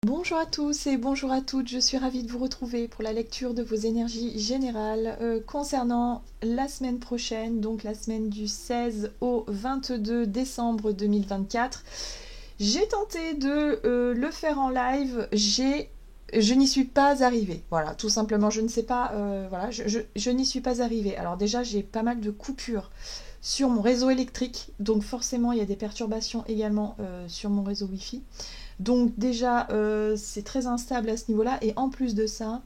Bonjour à tous et bonjour à toutes, je suis ravie de vous retrouver pour la lecture de vos énergies générales concernant la semaine prochaine, donc la semaine du 16 au 22 décembre 2024. J'ai tenté de le faire en live, je n'y suis pas arrivée. Voilà, tout simplement, je ne sais pas, voilà, je n'y suis pas arrivée. Alors déjà, j'ai pas mal de coupures sur mon réseau électrique, donc forcément, il y a des perturbations également sur mon réseau Wi-Fi. Donc déjà, c'est très instable à ce niveau-là. Et en plus de ça,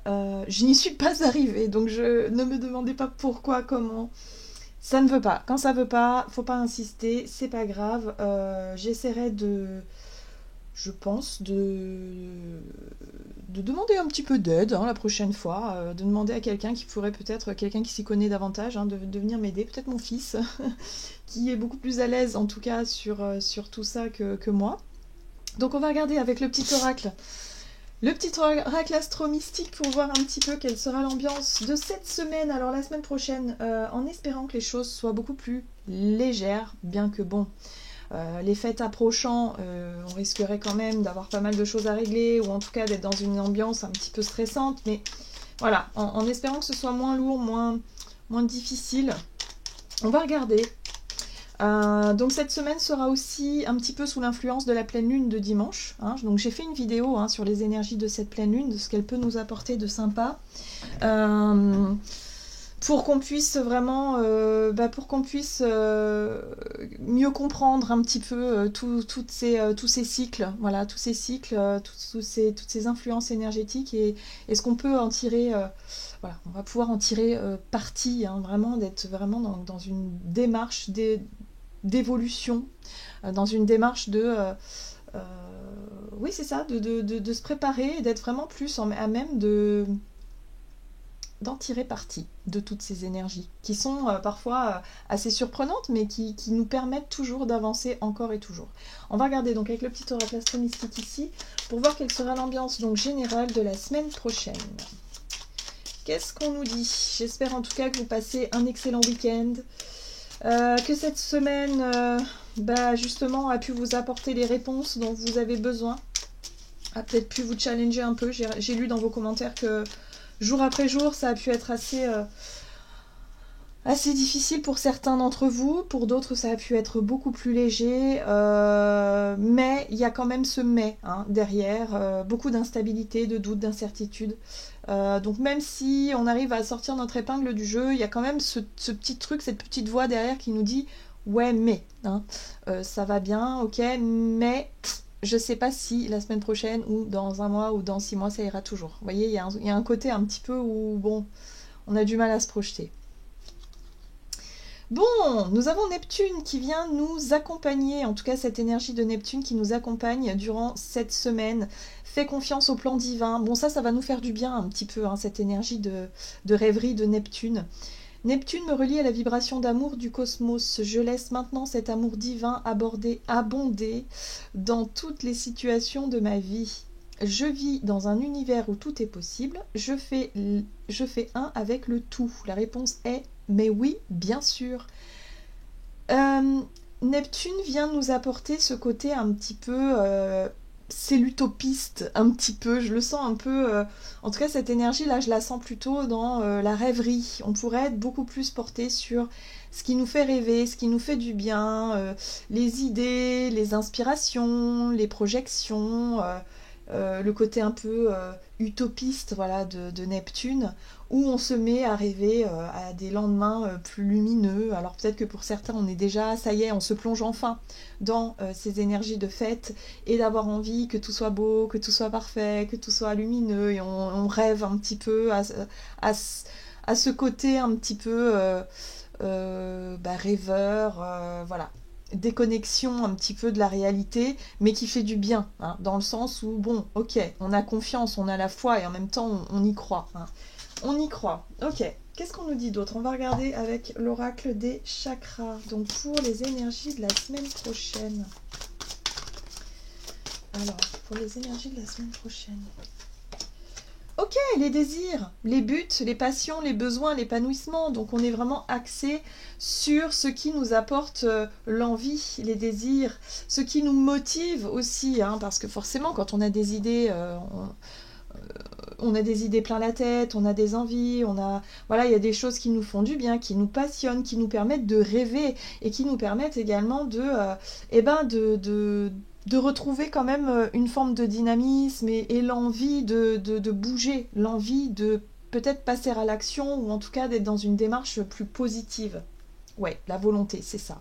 je n'y suis pas arrivée. Donc ne me demandez pas pourquoi, comment. Ça ne veut pas. Quand ça veut pas, faut pas insister. C'est pas grave. J'essaierai je pense, de demander un petit peu d'aide la prochaine fois. De demander à quelqu'un qui pourrait peut-être, quelqu'un qui s'y connaît davantage, de venir m'aider. Peut-être mon fils, qui est beaucoup plus à l'aise en tout cas sur tout ça que moi. Donc on va regarder avec le petit oracle. Le petit oracle astro-mystique pour voir un petit peu quelle sera l'ambiance de cette semaine, alors la semaine prochaine, en espérant que les choses soient beaucoup plus légères, bien que bon, les fêtes approchant, on risquerait quand même d'avoir pas mal de choses à régler, ou en tout cas d'être dans une ambiance un petit peu stressante, mais voilà, en espérant que ce soit moins lourd, moins difficile. On va regarder. Donc cette semaine sera aussi un petit peu sous l'influence de la pleine lune de dimanche. Donc j'ai fait une vidéo sur les énergies de cette pleine lune, de ce qu'elle peut nous apporter de sympa. Pour qu'on puisse vraiment, mieux comprendre un petit peu tous ces cycles, voilà, tous ces cycles, toutes ces influences énergétiques et ce qu'on peut en tirer. Voilà, on va pouvoir en tirer parti, vraiment d'être vraiment dans une démarche d'évolution, dans une démarche oui c'est ça, de se préparer et d'être vraiment plus à même d'en tirer parti de toutes ces énergies qui sont parfois assez surprenantes mais qui nous permettent toujours d'avancer encore et toujours. On va regarder donc avec le petit oracle astro-mystique ici pour voir quelle sera l'ambiance donc générale de la semaine prochaine. Qu'est-ce qu'on nous dit? J'espère en tout cas que vous passez un excellent week-end. Que cette semaine justement a pu vous apporter les réponses dont vous avez besoin, a peut-être pu vous challenger un peu. J'ai lu dans vos commentaires que jour après jour ça a pu être assez difficile pour certains d'entre vous, pour d'autres ça a pu être beaucoup plus léger, mais il y a quand même ce mais derrière, beaucoup d'instabilité, de doute, d'incertitude. Donc même si on arrive à sortir notre épingle du jeu, il y a quand même ce petit truc, cette petite voix derrière qui nous dit ouais mais, ça va bien, ok, mais je sais pas si la semaine prochaine ou dans un mois ou dans 6 mois ça ira toujours. Vous voyez, il y a un côté un petit peu où bon, on a du mal à se projeter. Bon, nous avons Neptune qui vient nous accompagner, en tout cas cette énergie de Neptune qui nous accompagne durant cette semaine. Fais confiance au plan divin. Bon, ça va nous faire du bien un petit peu, cette énergie de rêverie de Neptune. Neptune me relie à la vibration d'amour du cosmos. Je laisse maintenant cet amour divin abonder dans toutes les situations de ma vie. Je vis dans un univers où tout est possible. Je fais un avec le tout. La réponse est mais oui, bien sûr. Neptune vient nous apporter ce côté un petit peu c'est l'utopiste, un petit peu, je le sens un peu, en tout cas cette énergie là je la sens plutôt dans la rêverie. On pourrait être beaucoup plus porté sur ce qui nous fait rêver, ce qui nous fait du bien, les idées, les inspirations, les projections, le côté un peu utopiste voilà, de Neptune, où on se met à rêver à des lendemains plus lumineux. Alors peut-être que pour certains on est déjà, ça y est, on se plonge enfin dans ces énergies de fête et d'avoir envie que tout soit beau, que tout soit parfait, que tout soit lumineux, et on rêve un petit peu à ce côté un petit peu rêveur, voilà, déconnexion un petit peu de la réalité, mais qui fait du bien, dans le sens où, bon, ok, on a confiance, on a la foi, et en même temps, on y croit. On y croit. Ok, qu'est-ce qu'on nous dit d'autre? On va regarder avec l'oracle des chakras, donc pour les énergies de la semaine prochaine. Alors, pour les énergies de la semaine prochaine. ok, les désirs, les buts, les passions, les besoins, l'épanouissement. Donc on est vraiment axé sur ce qui nous apporte l'envie, les désirs, ce qui nous motive aussi, hein, parce que forcément quand on a des idées, on a des idées plein la tête, on a des envies, voilà, il y a des choses qui nous font du bien, qui nous passionnent, qui nous permettent de rêver et qui nous permettent également de retrouver quand même une forme de dynamisme et l'envie de bouger, l'envie de peut-être passer à l'action ou en tout cas d'être dans une démarche plus positive. Ouais, la volonté, c'est ça.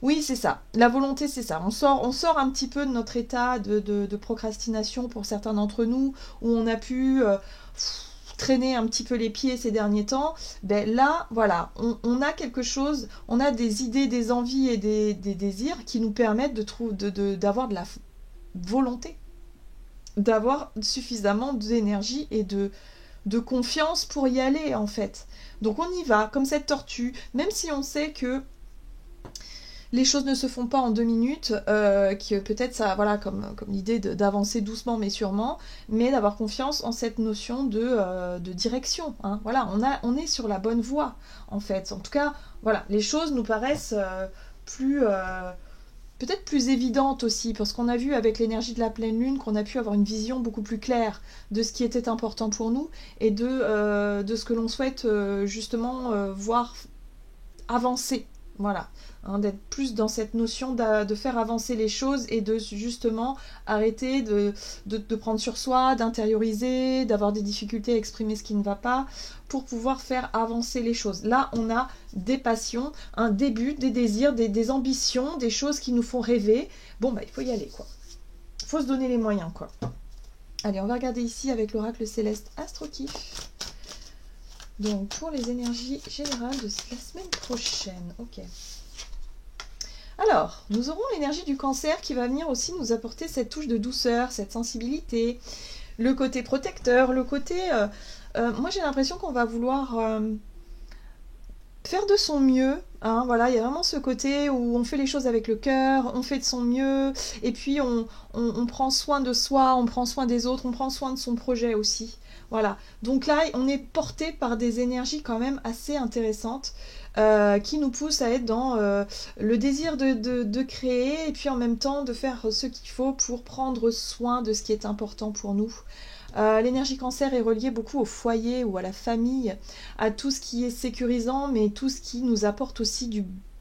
Oui, c'est ça. La volonté, c'est ça. On sort un petit peu de notre état de procrastination pour certains d'entre nous, où on a pu traîner un petit peu les pieds ces derniers temps. Ben là, voilà, on a quelque chose, on a des idées, des envies et des désirs qui nous permettent d'avoir de la volonté, d'avoir suffisamment d'énergie et de confiance pour y aller, en fait. Donc on y va, comme cette tortue, même si on sait que les choses ne se font pas en 2 minutes, que peut-être ça, voilà, comme l'idée d'avancer doucement mais sûrement, mais d'avoir confiance en cette notion de direction. Hein. Voilà, on est sur la bonne voie, en fait. En tout cas, voilà, les choses nous paraissent peut-être plus évidentes aussi, parce qu'on a vu avec l'énergie de la pleine lune qu'on a pu avoir une vision beaucoup plus claire de ce qui était important pour nous et de ce que l'on souhaite justement voir avancer. Voilà, hein, d'être plus dans cette notion de faire avancer les choses et de justement arrêter de prendre sur soi, d'intérioriser, d'avoir des difficultés à exprimer ce qui ne va pas pour pouvoir faire avancer les choses. Là, on a des passions, un début, des désirs, des ambitions, des choses qui nous font rêver. Bon, bah, il faut y aller, quoi. Il faut se donner les moyens, quoi. Allez, on va regarder ici avec l'oracle céleste Astrokif. Donc, pour les énergies générales de la semaine prochaine. Ok. Alors, nous aurons l'énergie du cancer qui va venir aussi nous apporter cette touche de douceur, cette sensibilité, le côté protecteur, le côté... moi, j'ai l'impression qu'on va vouloir faire de son mieux. Hein, voilà, il y a vraiment ce côté où on fait les choses avec le cœur, on fait de son mieux, et puis on prend soin de soi, on prend soin des autres, on prend soin de son projet aussi. Voilà, donc là, on est porté par des énergies quand même assez intéressantes qui nous poussent à être dans le désir de créer et puis en même temps de faire ce qu'il faut pour prendre soin de ce qui est important pour nous. L'énergie cancer est reliée beaucoup au foyer ou à la famille, à tout ce qui est sécurisant, mais tout ce qui nous apporte aussi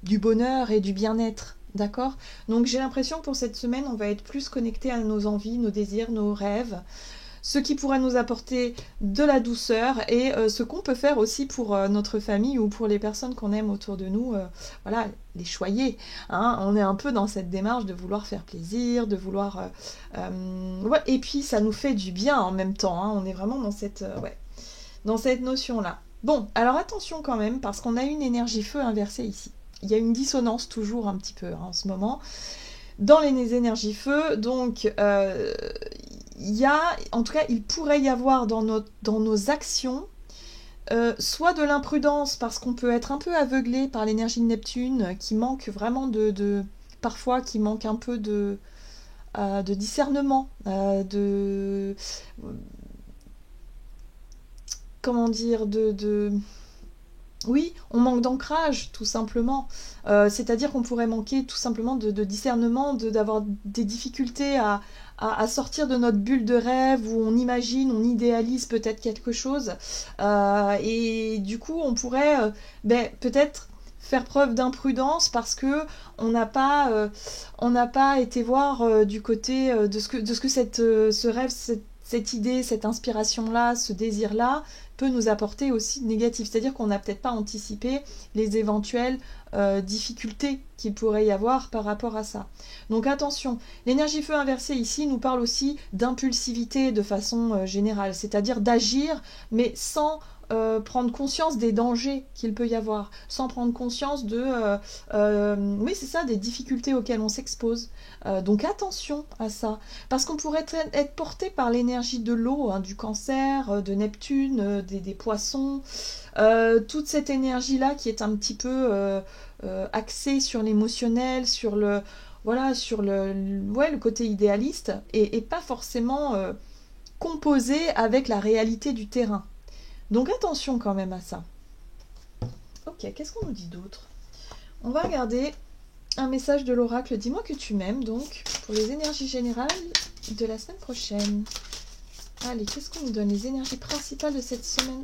du bonheur et du bien-être. D'accord? Donc j'ai l'impression que pour cette semaine, on va être plus connecté à nos envies, nos désirs, nos rêves, ce qui pourrait nous apporter de la douceur et ce qu'on peut faire aussi pour notre famille ou pour les personnes qu'on aime autour de nous, voilà, les choyer. Hein. On est un peu dans cette démarche de vouloir faire plaisir, de vouloir... ouais, et puis ça nous fait du bien en même temps. Hein. On est vraiment dans cette notion-là. Bon, alors attention quand même, parce qu'on a une énergie feu inversée ici. Il y a une dissonance toujours un petit peu hein, en ce moment. Dans les énergies feu, donc... il y a, en tout cas, il pourrait y avoir dans nos actions soit de l'imprudence parce qu'on peut être un peu aveuglé par l'énergie de Neptune qui manque vraiment parfois qui manque un peu de discernement, comment dire, oui, on manque d'ancrage, tout simplement. C'est-à-dire qu'on pourrait manquer tout simplement de discernement, d'avoir des difficultés à sortir de notre bulle de rêve où on imagine, on idéalise peut-être quelque chose. Et du coup, on pourrait peut-être faire preuve d'imprudence parce que on n'a pas été voir du côté de ce que ce rêve, cette idée, cette inspiration-là, ce désir-là peut nous apporter aussi de négatif. C'est-à-dire qu'on n'a peut-être pas anticipé les éventuelles difficultés qu'il pourrait y avoir par rapport à ça. Donc attention, l'énergie feu inversée ici nous parle aussi d'impulsivité de façon générale, c'est-à-dire d'agir mais sans prendre conscience des dangers qu'il peut y avoir, sans prendre conscience oui c'est ça, des difficultés auxquelles on s'expose. Donc attention à ça, parce qu'on pourrait être porté par l'énergie de l'eau, hein, du cancer, de Neptune, des poissons, toute cette énergie-là qui est un petit peu axée sur l'émotionnel, sur le côté idéaliste, et pas forcément composer avec la réalité du terrain. Donc attention quand même à ça. Ok, qu'est-ce qu'on nous dit d'autre? On va regarder un message de l'oracle. Dis-moi que tu m'aimes, donc, pour les énergies générales de la semaine prochaine. Allez, qu'est-ce qu'on nous donne? Les énergies principales de cette semaine.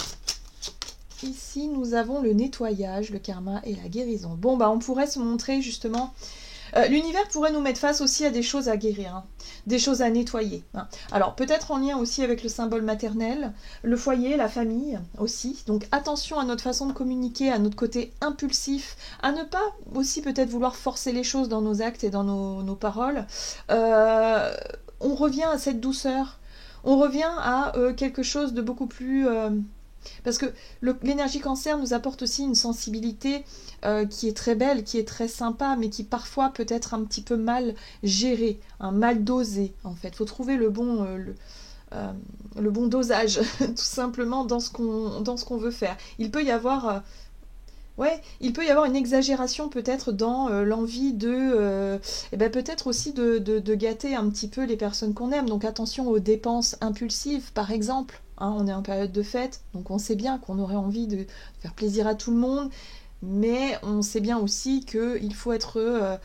Ici, nous avons le nettoyage, le karma et la guérison. Bon, bah, on pourrait se montrer, justement... l'univers pourrait nous mettre face aussi à des choses à guérir, hein, des choses à nettoyer. Hein. Alors, peut-être en lien aussi avec le symbole maternel, le foyer, la famille aussi. Donc, attention à notre façon de communiquer, à notre côté impulsif, à ne pas aussi peut-être vouloir forcer les choses dans nos actes et dans nos paroles. On revient à cette douceur. On revient à quelque chose de beaucoup plus... Parce que l'énergie cancer nous apporte aussi une sensibilité qui est très belle, qui est très sympa, mais qui parfois peut être un petit peu mal gérée, hein, mal dosée en fait. Il faut trouver le bon dosage, tout simplement, dans ce qu'on veut faire. Il peut y avoir... il peut y avoir une exagération peut-être dans l'envie de... peut-être aussi de gâter un petit peu les personnes qu'on aime. Donc attention aux dépenses impulsives, par exemple. Hein, on est en période de fête, donc on sait bien qu'on aurait envie de faire plaisir à tout le monde. Mais on sait bien aussi qu'il faut être...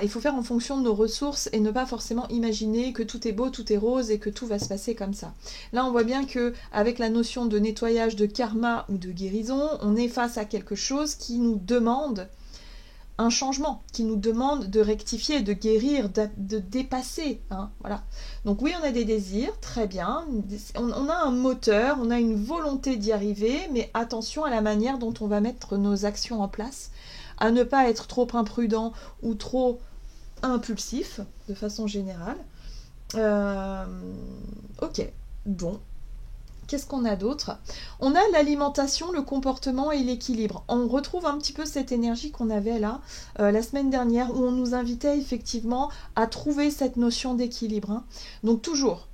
il faut faire en fonction de nos ressources et ne pas forcément imaginer que tout est beau, tout est rose et que tout va se passer comme ça. Là, on voit bien que avec la notion de nettoyage, de karma ou de guérison, on est face à quelque chose qui nous demande un changement, qui nous demande de rectifier, de guérir, de dépasser. Hein, voilà. Donc oui, on a des désirs, très bien. On a un moteur, on a une volonté d'y arriver, mais attention à la manière dont on va mettre nos actions en place, à ne pas être trop imprudent ou trop impulsif, de façon générale. Ok, bon. Qu'est-ce qu'on a d'autre? On a l'alimentation, le comportement et l'équilibre. On retrouve un petit peu cette énergie qu'on avait là, la semaine dernière, où on nous invitait effectivement à trouver cette notion d'équilibre. Hein. Donc toujours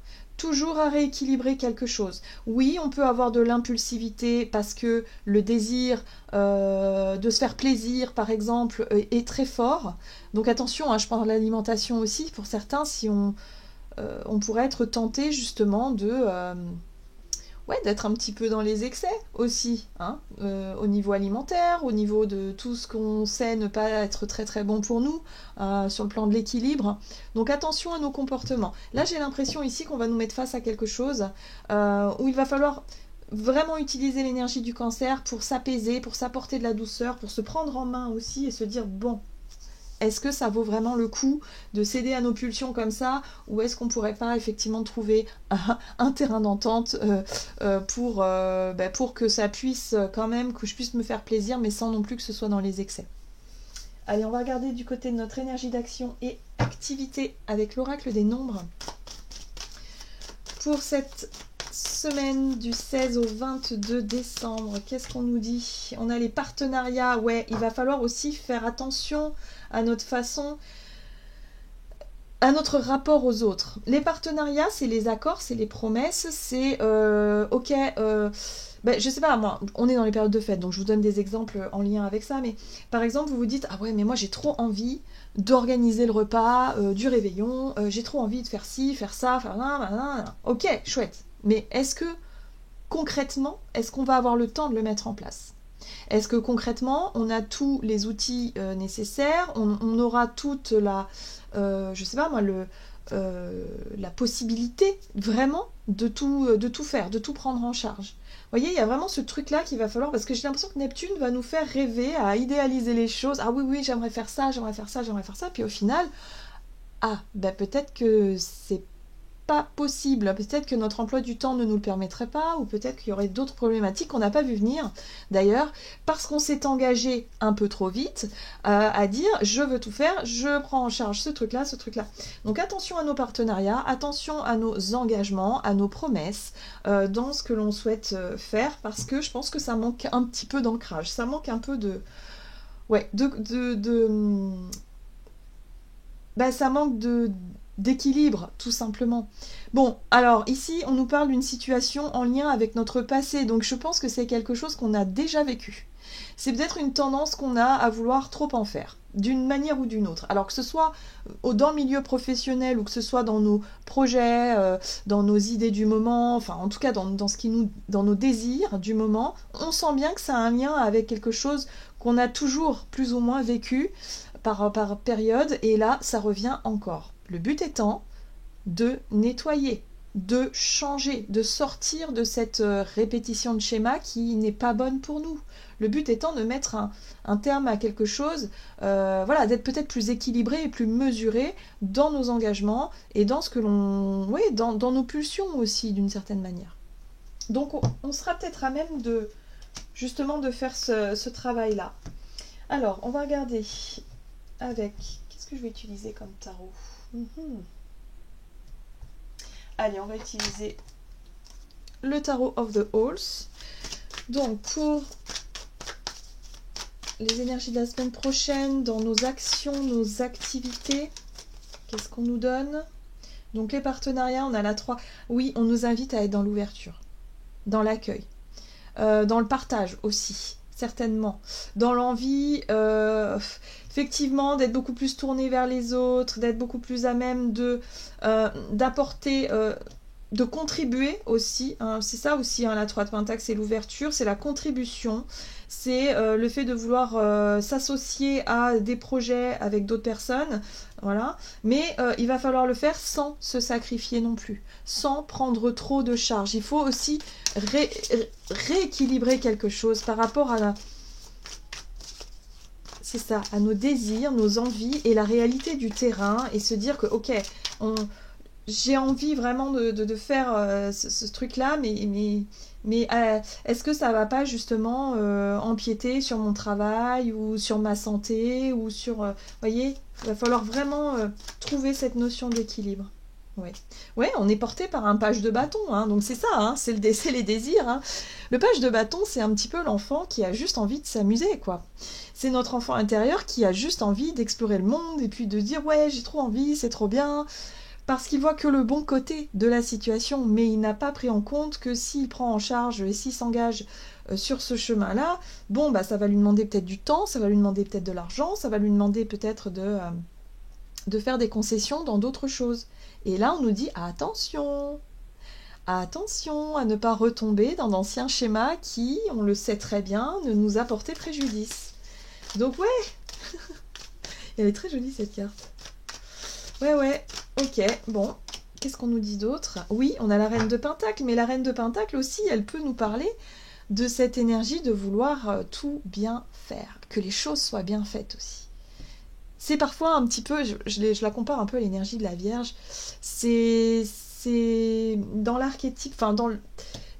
à rééquilibrer quelque chose. Oui, on peut avoir de l'impulsivité parce que le désir de se faire plaisir, par exemple, est très fort. Donc attention, hein, je parle de l'alimentation aussi. Pour certains, si on pourrait être tenté justement d'être un petit peu dans les excès aussi, hein, au niveau alimentaire, au niveau de tout ce qu'on sait ne pas être très très bon pour nous, sur le plan de l'équilibre. Donc attention à nos comportements. Là, j'ai l'impression ici qu'on va nous mettre face à quelque chose où il va falloir vraiment utiliser l'énergie du cancer pour s'apaiser, pour s'apporter de la douceur, pour se prendre en main aussi et se dire, bon, est-ce que ça vaut vraiment le coup de céder à nos pulsions comme ça, ou est-ce qu'on pourrait pas effectivement trouver un terrain d'entente pour que ça puisse quand même, que je puisse me faire plaisir, mais sans non plus que ce soit dans les excès. Allez, on va regarder du côté de notre énergie d'action et activité avec l'oracle des nombres. Pour cette semaine du 16 au 22 décembre, qu'est-ce qu'on nous dit? On a les partenariats, il va falloir aussi faire attention à notre façon, à notre rapport aux autres. Les partenariats, c'est les accords, c'est les promesses, c'est je sais pas, moi, on est dans les périodes de fête, donc je vous donne des exemples en lien avec ça, mais par exemple, vous vous dites, ah ouais, mais moi j'ai trop envie d'organiser le repas du réveillon, j'ai trop envie de faire ci, faire ça, faire nan. Ok, chouette. Mais est-ce que concrètement, est-ce qu'on va avoir le temps de le mettre en place? Est-ce que concrètement, on a tous les outils nécessaires, on aura toute la, la possibilité vraiment de tout faire, de tout prendre en charge. Vous voyez, il y a vraiment ce truc-là qu'il va falloir, parce que j'ai l'impression que Neptune va nous faire rêver, à idéaliser les choses. Ah oui, j'aimerais faire ça, puis au final, peut-être que c'est pas possible. Peut-être que notre emploi du temps ne nous le permettrait pas, ou peut-être qu'il y aurait d'autres problématiques qu'on n'a pas vu venir, d'ailleurs, parce qu'on s'est engagé un peu trop vite à dire « je veux tout faire, je prends en charge ce truc-là, ce truc-là ». Donc attention à nos partenariats, attention à nos engagements, à nos promesses dans ce que l'on souhaite faire, parce que je pense que ça manque un petit peu d'ancrage, ça manque un peu de... ça manque d'équilibre, tout simplement. Bon, alors ici, on nous parle d'une situation en lien avec notre passé, donc je pense que c'est quelque chose qu'on a déjà vécu. C'est peut-être une tendance qu'on a à vouloir trop en faire, d'une manière ou d'une autre. Alors que ce soit dans le milieu professionnel ou que ce soit dans nos projets, dans nos idées du moment, enfin en tout cas dans nos désirs du moment, on sent bien que ça a un lien avec quelque chose qu'on a toujours plus ou moins vécu par période, et là ça revient encore. Le but étant de nettoyer, de changer, de sortir de cette répétition de schéma qui n'est pas bonne pour nous. Le but étant de mettre un terme à quelque chose, voilà, d'être peut-être plus équilibré et plus mesuré dans nos engagements et dans ce que l'on, oui, dans nos pulsions aussi d'une certaine manière. Donc on sera peut-être à même de justement de faire ce travail-là. Alors on va regarder avec, qu'est-ce que je vais utiliser comme tarot? Allez, on va utiliser le tarot of the Halls. Donc, pour les énergies de la semaine prochaine, dans nos actions, nos activités, qu'est-ce qu'on nous donne? Donc, les partenariats, on a la 3. Oui, on nous invite à être dans l'ouverture, dans l'accueil, dans le partage aussi, certainement. Dans l'envie, effectivement, d'être beaucoup plus tourné vers les autres, d'être beaucoup plus à même d'apporter, de contribuer aussi. Hein, c'est ça aussi, hein, la 3 de Pentacle, c'est l'ouverture, c'est la contribution, c'est le fait de vouloir s'associer à des projets avec d'autres personnes, voilà. Mais il va falloir le faire sans se sacrifier non plus, sans prendre trop de charges. Il faut aussi rééquilibrer quelque chose par rapport à c'est ça, à nos désirs, nos envies et la réalité du terrain, et se dire que ok, j'ai envie vraiment de faire ce truc-là, mais est-ce que ça va pas justement empiéter sur mon travail ou sur ma santé ou sur... voyez, il va falloir vraiment trouver cette notion d'équilibre. Ouais. Ouais, on est porté par un page de bâton, hein, donc c'est ça, hein, c'est les désirs. Hein. Le page de bâton, c'est un petit peu l'enfant qui a juste envie de s'amuser, quoi. C'est notre enfant intérieur qui a juste envie d'explorer le monde et puis de dire ouais, j'ai trop envie, c'est trop bien, parce qu'il voit que le bon côté de la situation, mais il n'a pas pris en compte que s'il prend en charge et s'il s'engage sur ce chemin-là, bon, bah ça va lui demander peut-être du temps, ça va lui demander peut-être de l'argent, ça va lui demander peut-être de faire des concessions dans d'autres choses. Et là, on nous dit attention, attention à ne pas retomber dans d'anciens schémas qui, on le sait très bien, ne nous a porté préjudice. Donc ouais, elle est très jolie cette carte. Ouais, ok, bon, qu'est-ce qu'on nous dit d'autre? Oui, on a la reine de Pentacle, mais la reine de Pentacle aussi, elle peut nous parler de cette énergie de vouloir tout bien faire, que les choses soient bien faites aussi. C'est parfois un petit peu, je la compare un peu à l'énergie de la Vierge, c'est dans l'archétype, enfin,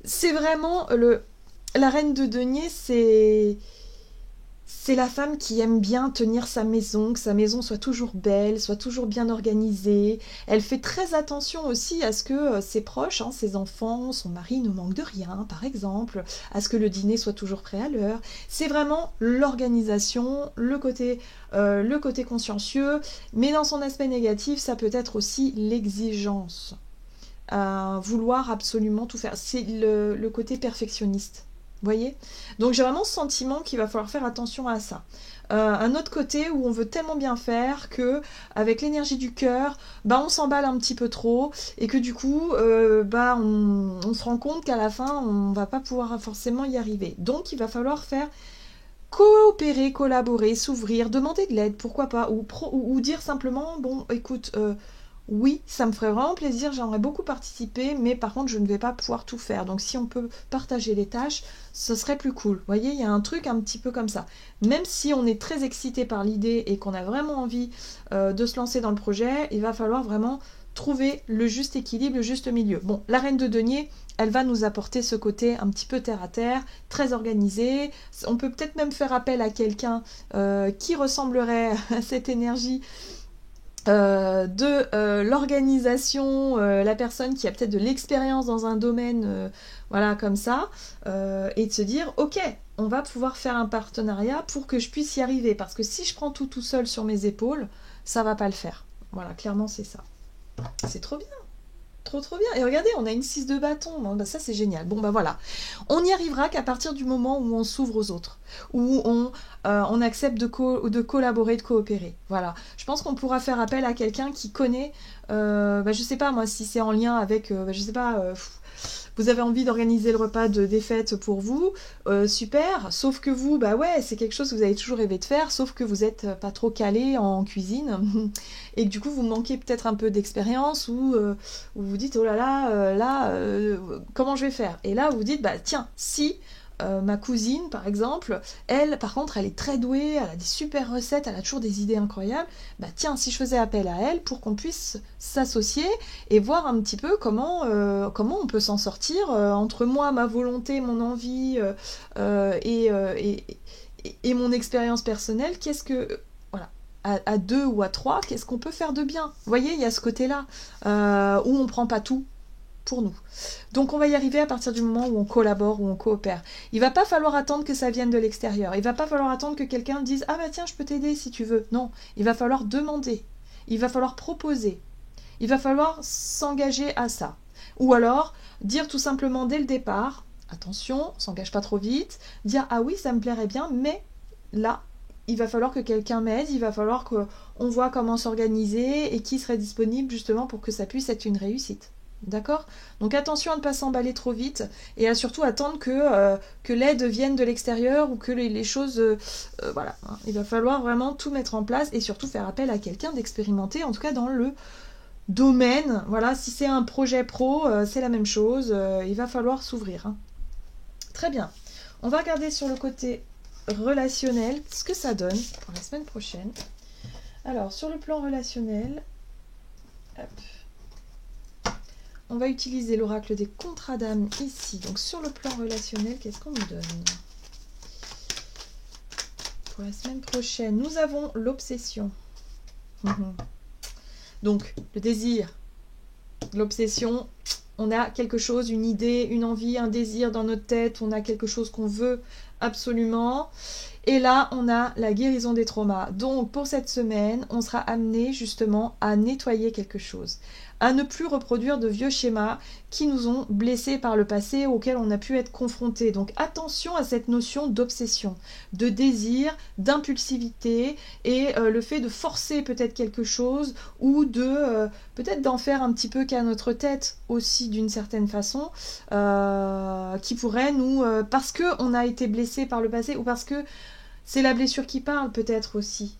c'est vraiment la reine de denier, c'est la femme qui aime bien tenir sa maison, que sa maison soit toujours belle, soit toujours bien organisée. Elle fait très attention aussi à ce que ses proches, hein, ses enfants, son mari ne manquent de rien, par exemple, à ce que le dîner soit toujours prêt à l'heure. C'est vraiment l'organisation, le côté consciencieux, mais dans son aspect négatif, ça peut être aussi l'exigence. Vouloir absolument tout faire. C'est le côté perfectionniste. Voyez? Donc j'ai vraiment ce sentiment qu'il va falloir faire attention à ça. Un autre côté où on veut tellement bien faire que avec l'énergie du cœur, bah on s'emballe un petit peu trop et que du coup bah on se rend compte qu'à la fin on va pas pouvoir forcément y arriver. Donc il va falloir faire coopérer, collaborer, s'ouvrir, demander de l'aide, pourquoi pas, ou dire simplement bon écoute oui, ça me ferait vraiment plaisir, j'aimerais beaucoup participer, mais par contre, je ne vais pas pouvoir tout faire. Donc, si on peut partager les tâches, ce serait plus cool. Vous voyez, il y a un truc un petit peu comme ça. Même si on est très excité par l'idée et qu'on a vraiment envie de se lancer dans le projet, il va falloir vraiment trouver le juste équilibre, le juste milieu. Bon, la reine de denier, elle va nous apporter ce côté un petit peu terre à terre, très organisé. On peut peut-être même faire appel à quelqu'un qui ressemblerait à cette énergie de l'organisation, la personne qui a peut-être de l'expérience dans un domaine, voilà, comme ça, et de se dire, ok, on va pouvoir faire un partenariat pour que je puisse y arriver, parce que si je prends tout seul sur mes épaules, ça va pas le faire. Voilà, clairement, c'est ça. C'est trop bien. Trop trop bien. Et regardez, on a une 6 de bâton. Bon, bah, ça c'est génial. Bon bah voilà. On n'y arrivera qu'à partir du moment où on s'ouvre aux autres, où on accepte de collaborer, de coopérer. Voilà. Je pense qu'on pourra faire appel à quelqu'un qui connaît, je sais pas moi, si c'est en lien avec, je sais pas, vous avez envie d'organiser le repas des fêtes pour vous, super, sauf que vous, bah ouais, c'est quelque chose que vous avez toujours rêvé de faire, sauf que vous n'êtes pas trop calé en cuisine, et que du coup vous manquez peut-être un peu d'expérience, ou vous vous dites, oh là là, comment je vais faire? Et là vous vous dites, bah tiens, si... ma cousine, par exemple, elle, par contre, elle est très douée, elle a des super recettes, elle a toujours des idées incroyables. Bah tiens, si je faisais appel à elle pour qu'on puisse s'associer et voir un petit peu comment on peut s'en sortir entre moi, ma volonté, mon envie et mon expérience personnelle, qu'est-ce que... Voilà. À deux ou à trois, qu'est-ce qu'on peut faire de bien? Vous voyez, il y a ce côté-là où on prend pas tout pour nous. Donc on va y arriver à partir du moment où on collabore, où on coopère. Il va pas falloir attendre que ça vienne de l'extérieur. Il va pas falloir attendre que quelqu'un dise ah bah tiens je peux t'aider si tu veux. Non, il va falloir demander. Il va falloir proposer. Il va falloir s'engager à ça. Ou alors dire tout simplement dès le départ, attention, on s'engage pas trop vite, dire ah oui ça me plairait bien, mais là il va falloir que quelqu'un m'aide, il va falloir qu'on voit comment s'organiser et qui serait disponible justement pour que ça puisse être une réussite. D'accord? Donc attention à ne pas s'emballer trop vite et à surtout attendre que l'aide vienne de l'extérieur ou que les choses... voilà, hein. Il va falloir vraiment tout mettre en place et surtout faire appel à quelqu'un d'expérimenté, en tout cas dans le domaine. Voilà, si c'est un projet pro, c'est la même chose. Il va falloir s'ouvrir. Hein. Très bien. On va regarder sur le côté relationnel ce que ça donne pour la semaine prochaine. Alors, sur le plan relationnel... Hop. On va utiliser l'oracle des contrats d'âme ici. Donc sur le plan relationnel, qu'est-ce qu'on nous donne? Pour la semaine prochaine, nous avons l'obsession. Donc le désir, l'obsession, on a quelque chose, une idée, une envie, un désir dans notre tête, on a quelque chose qu'on veut absolument. Et là, on a la guérison des traumas. Donc, pour cette semaine, on sera amené justement à nettoyer quelque chose, à ne plus reproduire de vieux schémas qui nous ont blessés par le passé, auxquels on a pu être confrontés. Donc, attention à cette notion d'obsession, de désir, d'impulsivité et le fait de forcer peut-être quelque chose ou de peut-être d'en faire un petit peu qu'à notre tête aussi d'une certaine façon, qui pourrait nous... parce qu'on a été blessé par le passé ou parce que c'est la blessure qui parle peut-être aussi.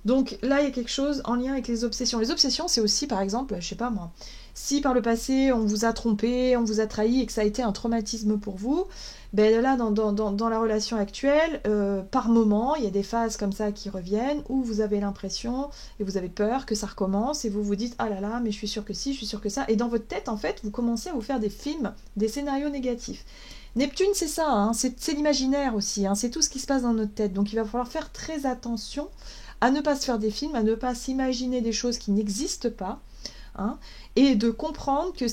Donc là, il y a quelque chose en lien avec les obsessions. Les obsessions, c'est aussi, par exemple, je sais pas moi, si par le passé, on vous a trompé, on vous a trahi et que ça a été un traumatisme pour vous, ben là, dans la relation actuelle, par moment, il y a des phases comme ça qui reviennent où vous avez l'impression et vous avez peur que ça recommence et vous vous dites « Ah là là, mais je suis sûre que si, je suis sûre que ça ». Et dans votre tête, en fait, vous commencez à vous faire des films, des scénarios négatifs. Neptune, c'est ça, hein, c'est l'imaginaire aussi, hein, c'est tout ce qui se passe dans notre tête. Donc il va falloir faire très attention à ne pas se faire des films, à ne pas s'imaginer des choses qui n'existent pas, hein, et de comprendre que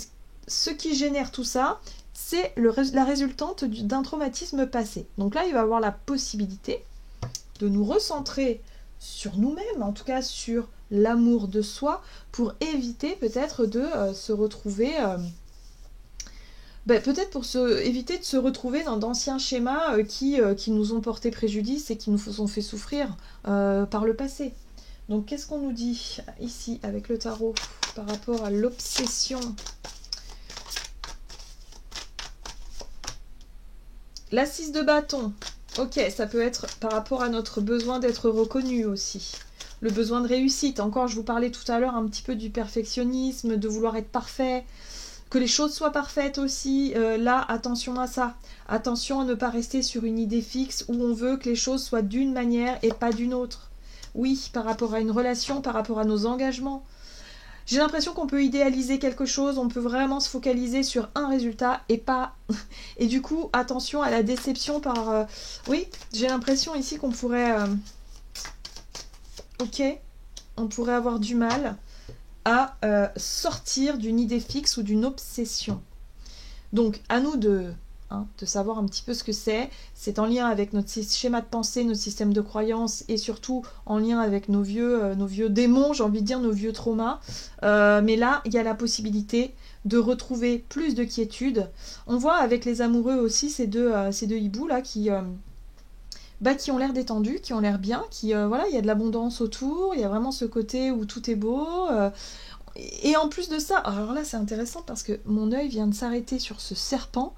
ce qui génère tout ça, c'est la résultante d'un traumatisme passé. Donc là, il va y avoir la possibilité de nous recentrer sur nous-mêmes, en tout cas sur l'amour de soi, pour éviter peut-être de se retrouver... peut-être pour éviter de se retrouver dans d'anciens schémas qui nous ont porté préjudice et qui nous ont fait souffrir par le passé. Donc qu'est-ce qu'on nous dit ici avec le tarot par rapport à l'obsession? La 6 de bâton. Ok, ça peut être par rapport à notre besoin d'être reconnu aussi. Le besoin de réussite. Encore, je vous parlais tout à l'heure un petit peu du perfectionnisme, de vouloir être parfait. Que les choses soient parfaites aussi, là, attention à ça. Attention à ne pas rester sur une idée fixe où on veut que les choses soient d'une manière et pas d'une autre. Oui, par rapport à une relation, par rapport à nos engagements. J'ai l'impression qu'on peut idéaliser quelque chose, on peut vraiment se focaliser sur un résultat et pas... Et du coup, attention à la déception par... Oui, j'ai l'impression ici qu'on pourrait... Ok, on pourrait avoir du mal à sortir d'une idée fixe ou d'une obsession. Donc, à nous de hein, de savoir un petit peu ce que c'est. C'est en lien avec notre schéma de pensée, notre système de croyance et surtout en lien avec nos vieux démons, j'ai envie de dire, nos vieux traumas. Mais là, il y a la possibilité de retrouver plus de quiétude. On voit avec les amoureux aussi ces deux hiboux là qui ont l'air détendus, qui ont l'air bien, voilà, il y a de l'abondance autour, il y a vraiment ce côté où tout est beau. Et en plus de ça, alors là c'est intéressant parce que mon œil vient de s'arrêter sur ce serpent.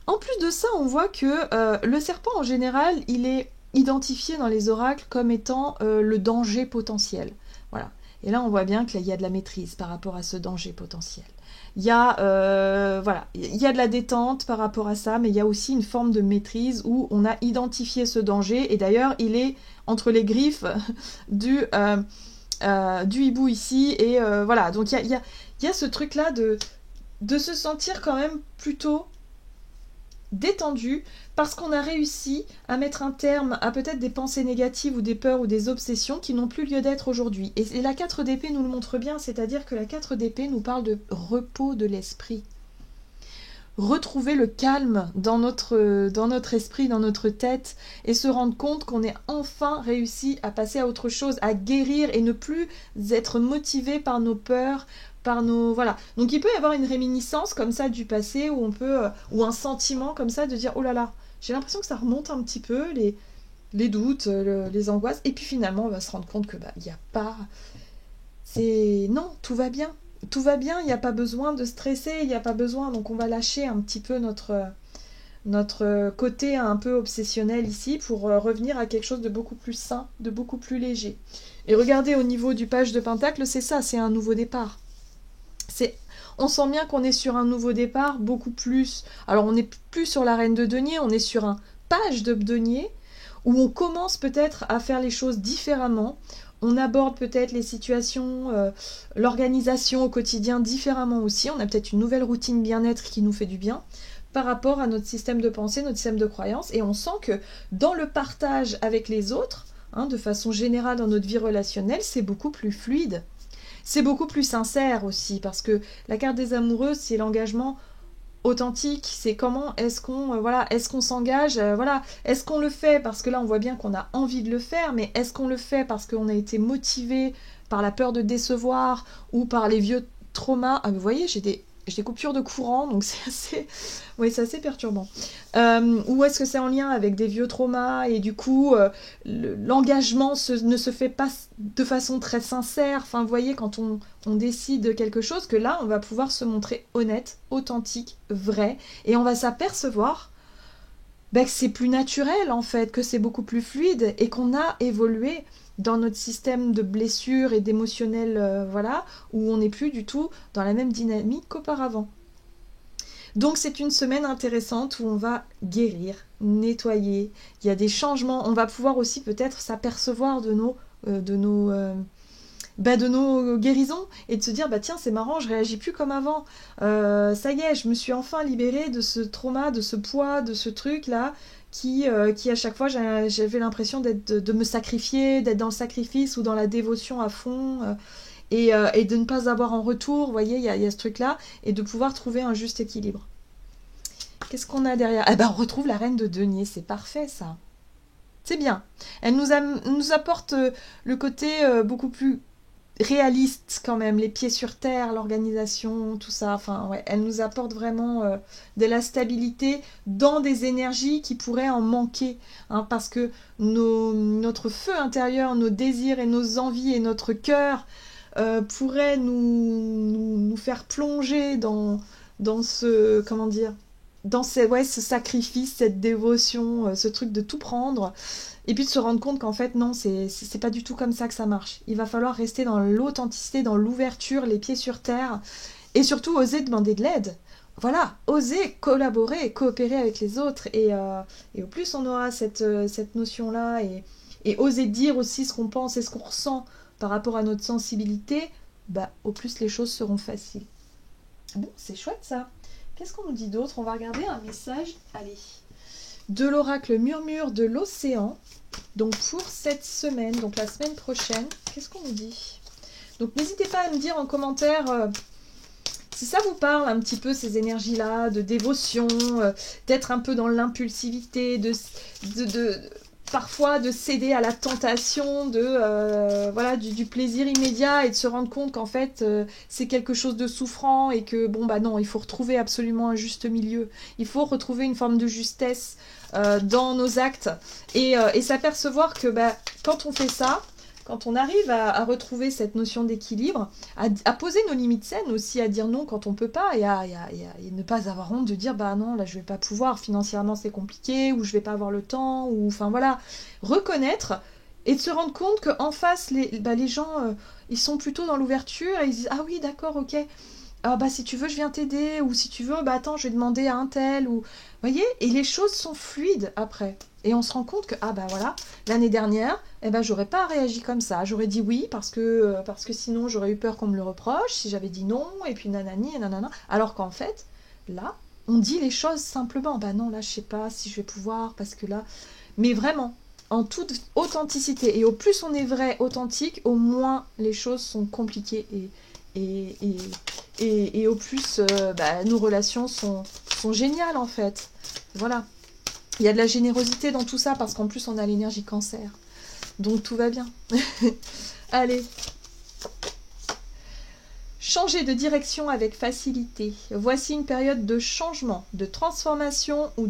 En plus de ça, on voit que le serpent en général, il est identifié dans les oracles comme étant le danger potentiel. Voilà. Et là, on voit bien qu'il y a de la maîtrise par rapport à ce danger potentiel. Il y a de la détente par rapport à ça, mais il y a aussi une forme de maîtrise où on a identifié ce danger. Et d'ailleurs, il est entre les griffes du hibou ici. Et voilà, donc il y a ce truc-là de se sentir quand même plutôt détendu parce qu'on a réussi à mettre un terme à peut-être des pensées négatives ou des peurs ou des obsessions qui n'ont plus lieu d'être aujourd'hui. Et la 4 d'épée nous le montre bien, c'est-à-dire que la 4 d'épée nous parle de repos de l'esprit. Retrouver le calme dans notre esprit, dans notre tête, et se rendre compte qu'on est enfin réussi à passer à autre chose, à guérir et ne plus être motivé par nos peurs, voilà. Donc il peut y avoir une réminiscence comme ça du passé où on peut ou un sentiment comme ça de dire oh là là, j'ai l'impression que ça remonte un petit peu les doutes, les angoisses, et puis finalement on va se rendre compte que il y a pas, non, tout va bien. Tout va bien, il n'y a pas besoin de stresser, il n'y a pas besoin, donc on va lâcher un petit peu notre côté un peu obsessionnel ici pour revenir à quelque chose de beaucoup plus sain, de beaucoup plus léger. Et regardez au niveau du page de Pentacle, c'est ça, c'est un nouveau départ. On sent bien qu'on est sur un nouveau départ, beaucoup plus. Alors on n'est plus sur la reine de denier, on est sur un page de denier où on commence peut-être à faire les choses différemment. On aborde peut-être les situations, l'organisation au quotidien différemment aussi. On a peut-être une nouvelle routine bien-être qui nous fait du bien par rapport à notre système de pensée, notre système de croyance. Et on sent que dans le partage avec les autres, de façon générale dans notre vie relationnelle, c'est beaucoup plus fluide. C'est beaucoup plus sincère aussi, parce que la carte des amoureux, c'est l'engagement authentique, c'est comment est-ce qu'on s'engage, est-ce qu'on le fait parce que là on voit bien qu'on a envie de le faire, mais est-ce qu'on le fait parce qu'on a été motivé par la peur de décevoir ou par les vieux traumas. Vous voyez, j'ai des coupures de courant, donc c'est assez perturbant. Ou est-ce que c'est en lien avec des vieux traumas et du coup l'engagement ne se fait pas de façon très sincère. Enfin, vous voyez, quand on décide quelque chose, que là, on va pouvoir se montrer honnête, authentique, vrai, et on va s'apercevoir que c'est plus naturel en fait, que c'est beaucoup plus fluide et qu'on a évolué dans notre système de blessures et d'émotionnel, où on n'est plus du tout dans la même dynamique qu'auparavant. Donc c'est une semaine intéressante où on va guérir, nettoyer, il y a des changements, on va pouvoir aussi peut-être s'apercevoir de nos guérisons et de se dire tiens, c'est marrant, je réagis plus comme avant, ça y est, je me suis enfin libérée de ce trauma, de ce poids, de ce truc là qui à chaque fois j'avais l'impression de me sacrifier, d'être dans le sacrifice ou dans la dévotion à fond, et de ne pas avoir en retour, vous voyez, il y a ce truc là, et de pouvoir trouver un juste équilibre. Qu'est-ce qu'on a derrière? On retrouve la reine de denier, c'est parfait ça. C'est bien. Elle nous apporte le côté beaucoup plus réaliste quand même, les pieds sur terre, l'organisation, tout ça. Enfin, ouais, elle nous apporte vraiment de la stabilité dans des énergies qui pourraient en manquer, parce que notre feu intérieur, nos désirs et nos envies et notre cœur pourraient nous faire plonger dans ce, comment dire, dans ce sacrifice, cette dévotion, ce truc de tout prendre, et puis de se rendre compte qu'en fait non, c'est pas du tout comme ça que ça marche. Il va falloir rester dans l'authenticité, dans l'ouverture, les pieds sur terre, et surtout oser demander de l'aide. Voilà, oser collaborer, coopérer avec les autres, et au plus on aura cette notion-là, et oser dire aussi ce qu'on pense et ce qu'on ressent par rapport à notre sensibilité, au plus les choses seront faciles. Bon, c'est chouette ça. Qu'est-ce qu'on nous dit d'autre? On va regarder un message, allez, de l'oracle Murmure de l'Océan, donc pour cette semaine, donc la semaine prochaine. Qu'est-ce qu'on nous dit? Donc n'hésitez pas à me dire en commentaire Si ça vous parle un petit peu ces énergies-là, de dévotion, d'être un peu dans l'impulsivité, parfois de céder à la tentation voilà, du plaisir immédiat et de se rendre compte qu'en fait c'est quelque chose de souffrant et que bon bah non, il faut retrouver absolument un juste milieu, il faut retrouver une forme de justesse dans nos actes et s'apercevoir que bah, quand on fait ça, quand on arrive à retrouver cette notion d'équilibre, à poser nos limites saines aussi, à dire non quand on peut pas, et ne pas avoir honte de dire bah non, là je vais pas pouvoir, financièrement c'est compliqué, ou je vais pas avoir le temps, ou enfin voilà, reconnaître et de se rendre compte qu'en face, les gens, ils sont plutôt dans l'ouverture, et ils disent ah oui d'accord, ok, ah bah si tu veux je viens t'aider, ou si tu veux bah attends je vais demander à un tel, ou vous voyez, et les choses sont fluides après. Et on se rend compte que, ah bah voilà, l'année dernière, eh ben, j'aurais pas réagi comme ça. J'aurais dit oui parce que sinon j'aurais eu peur qu'on me le reproche, si j'avais dit non, et puis nanani et nanana. Alors qu'en fait, là, on dit les choses simplement. Bah non, là, je sais pas si je vais pouvoir, parce que là... Mais vraiment, en toute authenticité. Et au plus on est vrai, authentique, au moins les choses sont compliquées. Et au plus, bah, nos relations sont géniales, en fait. Voilà. Il y a de la générosité dans tout ça, parce qu'en plus, on a l'énergie cancer. Donc, tout va bien. Allez. Changer de direction avec facilité. Voici une période de changement, de transformation ou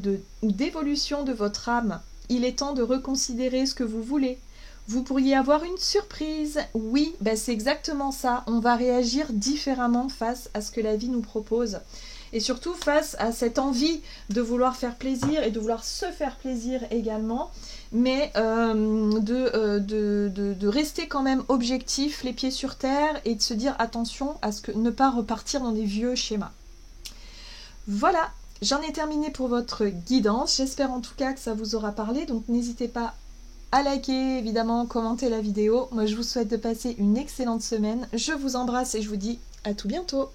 d'évolution de votre âme. Il est temps de reconsidérer ce que vous voulez. Vous pourriez avoir une surprise. Oui, ben c'est exactement ça. On va réagir différemment face à ce que la vie nous propose. Et surtout face à cette envie de vouloir faire plaisir et de vouloir se faire plaisir également, mais de rester quand même objectif, les pieds sur terre, et de se dire attention à ne pas repartir dans des vieux schémas. Voilà, j'en ai terminé pour votre guidance. J'espère en tout cas que ça vous aura parlé, donc n'hésitez pas à liker, évidemment, commenter la vidéo. Moi, je vous souhaite de passer une excellente semaine. Je vous embrasse et je vous dis à tout bientôt.